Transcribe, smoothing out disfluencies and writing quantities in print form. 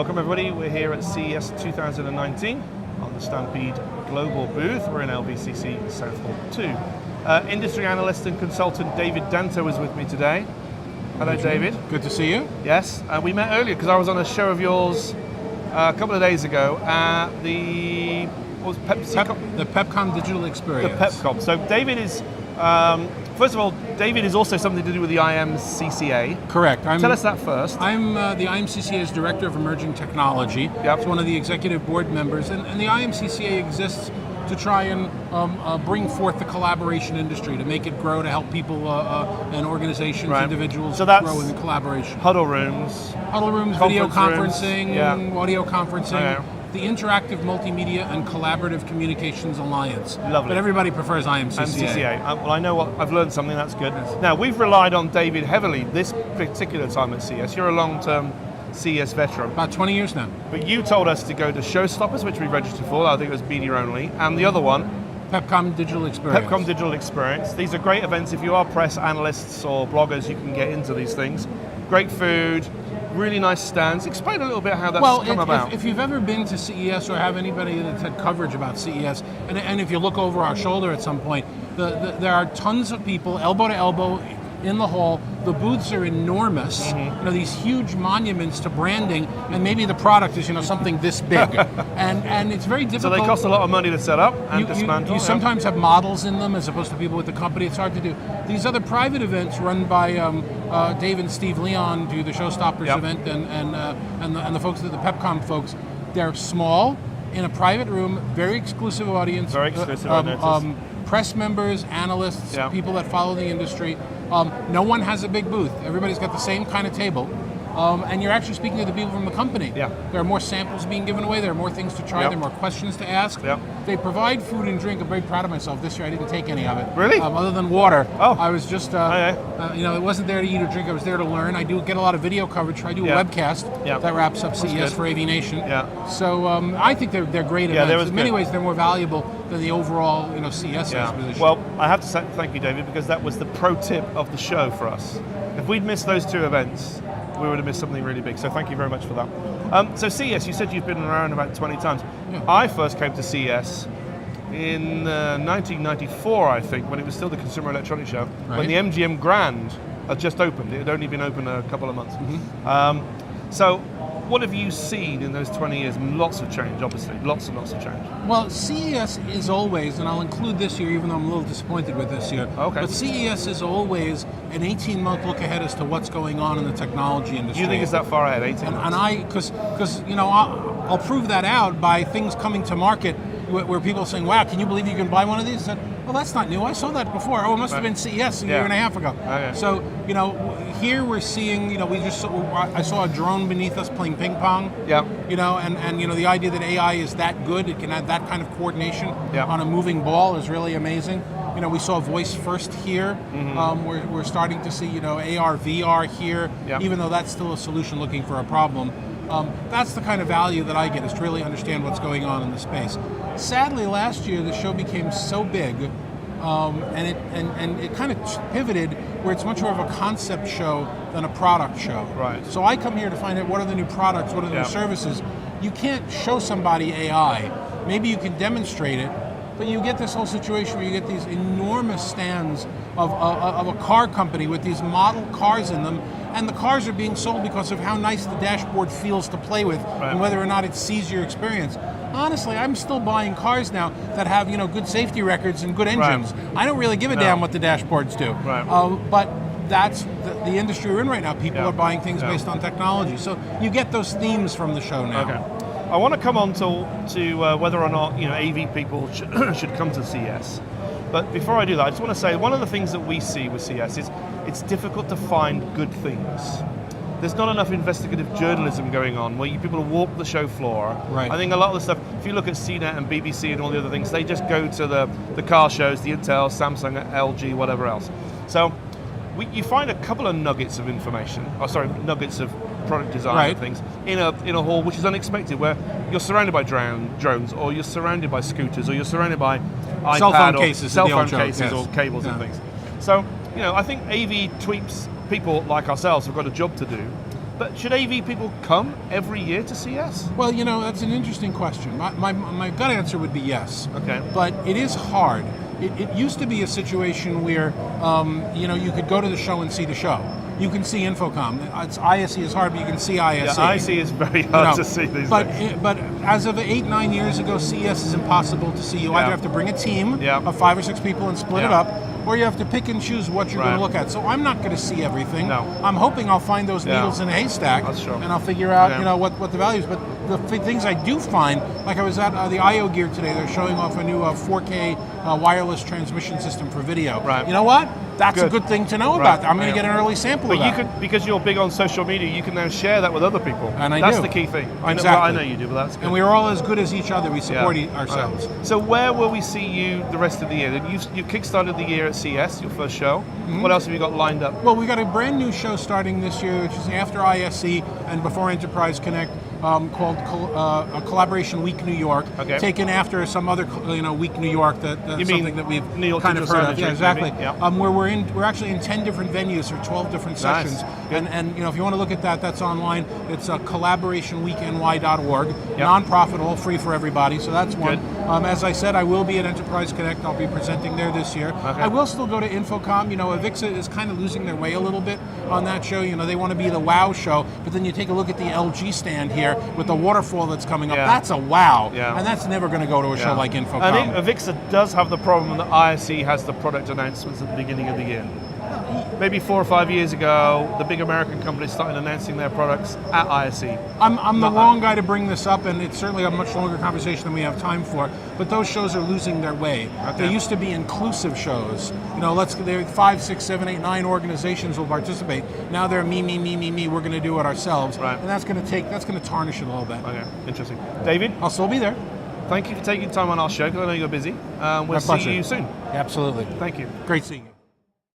Welcome everybody, we're here at CES 2019 on the Stampede Global booth. We're in LVCC South Hall 2. Industry analyst and consultant David Danto is with me today. Hello David. Good to see you. Yes, we met earlier because I was on a show of yours a couple of days ago at the the PepCom Digital Experience. The PepCom. So David is, first of all, David is also something to do with the IMCCA. Correct. Tell us that first. I'm the IMCCA's Director of Emerging Technology. Yep. It's one of the executive board members, and the IMCCA exists to try and bring forth the collaboration industry, to make it grow, to help people and organizations, individuals so that's grow in collaboration. Huddle rooms, video conferencing, rooms. audio conferencing. Okay. The Interactive Multimedia and Collaborative Communications Alliance. Lovely. But everybody prefers IMCCA. Well, I know what I've learned something that's good. Now, we've relied on David heavily this particular time at CES. You're a long-term CES veteran. About 20 years now. But you told us to go to Showstoppers, which we registered for. I think it was media only. And the other one, PepCom Digital Experience. PepCom Digital Experience. These are great events. If you are press analysts or bloggers, you can get into these things. Great food. Really nice stands. Explain a little bit how that's come about. If you've ever been to CES or have anybody that's had coverage about CES, and if you look over our shoulder at some point, there are tons of people, elbow to elbow, in the hall. The booths are enormous. Mm-hmm. You know, these huge monuments to branding, and maybe the product is something this big, and it's very difficult. So they cost a lot of money to set up and dismantle. You sometimes have models in them as opposed to people with the company. It's hard to do. These other private events run by Dave and Steve Leon do the Showstoppers event, and the folks at the PepCom folks. They're small, in a private room, very exclusive audience. Very exclusive audience. Press members, analysts, people that follow the industry. No one has a big booth. Everybody's got the same kind of table. And you're actually speaking to the people from the company. Yeah. There are more samples being given away. There are more things to try. There are more questions to ask. Yep. They provide food and drink. I'm very proud of myself. This year I didn't take any of it. Really? Other than water. Oh. I was just, it wasn't there to eat or drink. I was there to learn. I do get a lot of video coverage. I do a webcast that wraps up CES for AV Nation. Yeah. So I think they're great events. In many ways, they're more valuable than the overall CES exposition. Well, I have to say thank you, David, because that was the pro tip of the show for us. If we'd missed those two events, we would have missed something really big. So thank you very much for that. So CES, you said you've been around about 20 times. Yeah. I first came to CES in 1994, I think, when it was still the Consumer Electronics Show, when the MGM Grand had just opened. It had only been open a couple of months. Mm-hmm. So what have you seen in those 20 years? Lots of change, obviously. Lots and lots of change. Well, CES is always, and I'll include this year, even though I'm a little disappointed with this year, but CES is always an 18-month look ahead as to what's going on in the technology industry. Do you think it's that far ahead, 18 months? And I, because I'll prove that out by things coming to market where people are saying, wow, can you believe you can buy one of these? I said, well, that's not new. I saw that before. Oh, it must have been CES a year and a half ago. Okay. So, here we're seeing, I saw a drone beneath us playing ping pong. Yeah. And the idea that AI is that good, it can add that kind of coordination on a moving ball is really amazing. We saw voice first here. Mm-hmm. We're starting to see, AR, VR here, even though that's still a solution looking for a problem. That's the kind of value that I get, is to really understand what's going on in the space. Sadly, last year the show became so big, and it kind of pivoted where it's much more of a concept show than a product show. Right. So I come here to find out what are the new products, what are the new services. You can't show somebody AI. Maybe you can demonstrate it, but you get this whole situation where you get these enormous stands of a car company with these model cars in them, and the cars are being sold because of how nice the dashboard feels to play with and whether or not it sees your experience. Honestly, I'm still buying cars now that have good safety records and good engines. I don't really give a damn what the dashboards do. But that's the industry we're in right now. People are buying things based on technology. So you get those themes from the show now. Okay. I want to come on to whether or not AV people should come to CES. But before I do that, I just want to say one of the things that we see with CES is it's difficult to find good things. There's not enough investigative journalism going on where people walk the show floor. Right. I think a lot of the stuff, if you look at CNET and BBC and all the other things, they just go to the car shows, the Intel, Samsung, LG, whatever else. So you find a couple of nuggets of information, nuggets of product design and things in a hall which is unexpected, where you're surrounded by drones, or you're surrounded by scooters, or you're surrounded by iPad cell phone cases or cables and things. So I think AV tweeps people like ourselves have got a job to do But should AV people come every year to CES? Well, that's an interesting question. My gut answer would be yes. Okay. But it is hard. It used to be a situation where, you could go to the show and see the show. You can see Infocom. ISE is hard, but you can see ISE. Yeah, ISE is very hard to see these days. But as of 8-9 years ago, CES is impossible to see. You either have to bring a team of 5 or 6 people and split it up, or you have to pick and choose what you're going to look at. So I'm not going to see everything. No. I'm hoping I'll find those needles in a haystack, and I'll figure out what the value is. But the things I do find, like I was at the I/O Gear today, they're showing off a new 4K wireless transmission system for video. Right. You know what? That's a good thing to know about. I'm going to get an early sample of that. But because you're big on social media, you can now share that with other people. And that's do. the key thing. Exactly. I know you do, but that's good. And we're all as good as each other. We support ourselves. So where will we see you the rest of the year? You kickstarted the year at CES, your first show. Mm-hmm. What else have you got lined up? Well, we got a brand new show starting this year, which is after ISE and before Enterprise Connect, called Collaboration Week New York, taken after some other Week New York that something that we've kind of heard of. Yeah, exactly. Where we're actually in 10 different venues for 12 different sessions. And if you want to look at that, that's online. It's collaborationweekny.org. Non-profit, all free for everybody. So that's one. As I said, I will be at Enterprise Connect. I'll be presenting there this year. I will still go to Infocom. Avixa is kind of losing their way a little bit on that show. They want to be the wow show, but then you take a look at the LG stand here with the waterfall that's coming up. That's a wow. And that's never going to go to a show like Infocom. I think Avixa does have the problem that ISE has the product announcements at the beginning of the year. Maybe 4 or 5 years ago, the big American companies started announcing their products at ISE. I'm the wrong guy to bring this up, and it's certainly a much longer conversation than we have time for, but those shows are losing their way. They used to be inclusive shows. They're 5, 6, 7, 8, 9 organizations will participate. Now they're me, we're going to do it ourselves. Right. And that's going to tarnish it a little bit. Okay, interesting. David? I'll still be there. Thank you for taking time on our show, because I know you're busy. We'll see you soon. Absolutely. Thank you. Great seeing you.